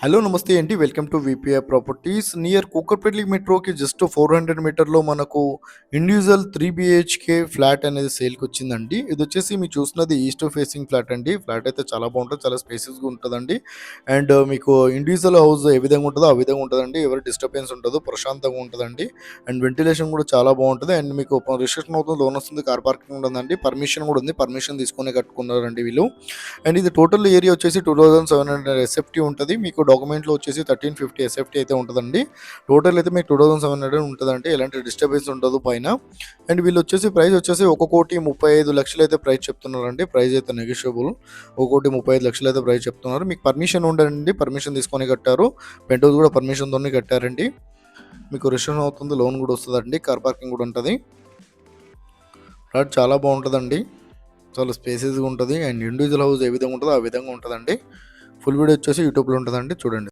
Hello నమస్తే అండి. Welcome to VPI properties near Kukatpally మెట్రోకి జస్ట్ 400 మీటర్‌లో మనకు ఇండివిడ్యువల్ 3 బీహెచ్‌కే ఫ్లాట్ అనేది సేల్‌కి వచ్చిందండి. ఇదొచ్చేసి మీరు చూస్తున్నది ఈస్ట్ ఫేసింగ్ ఫ్లాట్ అండి. ఫ్లాట్ అయితే చాలా బాగుంటది. చాలా స్పేసియస్‌గా ఉంటదండి. అండ్ మీకు ఇండివిడ్యువల్ హౌస్ ఏ విధంగా ఉంటదో ఆ విధంగా ఉంటదండి. ఎవరి డిస్టర్బెన్స్ ఉండదు. ప్రశాంతంగా ఉంటదండి. అండ్ వెంటిలేషన్ కూడా చాలా బాగుంటది. అండ్ మీకు రిసెప్షన్ అవుతుంది, లోన్ వస్తుంది, కార్ పార్కింగ్ ఉందండి. పర్మిషన్ కూడా ఉంది. పర్మిషన్ తీసుకొనే కట్టుకున్నారండి వీళ్ళు. అండ్ ఇది టోటల్ ఏరియా వచ్చేసి 2700 ఎస్ఎఫ్టీ ఉంటుంది. మీకు డాక్యుమెంట్లో వచ్చేసి 1350 ఎస్ఎఫ్టీ అయితే ఉంటుందండి. టోటల్ అయితే మీకు 2700 ఉంటుందండి. ఎలాంటి డిస్టర్బెన్స్ ఉండదు పైన. అండ్ వీళ్ళు వచ్చేసి ప్రైస్ వచ్చేసి 1,35,00,000 అయితే ప్రైస్ చెప్తున్నారండి. ప్రైస్ అయితే నెగోషియబుల్. 1,35,00,000 అయితే ప్రైస్ చెప్తున్నారు. మీకు పర్మిషన్ ఉండండి, పర్మిషన్ తీసుకొని కట్టారు. పెంట్ హౌస్ కూడా పర్మిషన్తోనే కట్టారండి. మీకు రిజిస్ట్రేషన్ అవుతుంది, లోన్ కూడా వస్తుందండి, కార్ పార్కింగ్ కూడా ఉంటుంది. ఫ్లాట్ చాలా బాగుంటుందండి. చాలా స్పేసెస్గా ఉంటుంది. అండ్ ఇండివిజువల్ హౌస్ ఏ విధంగా ఉంటుందో ఆ విధంగా ఉంటుందండి. ఫుల్ వీడియో వచ్చేసి యూట్యూబ్లో ఉంటుందండి, చూడండి.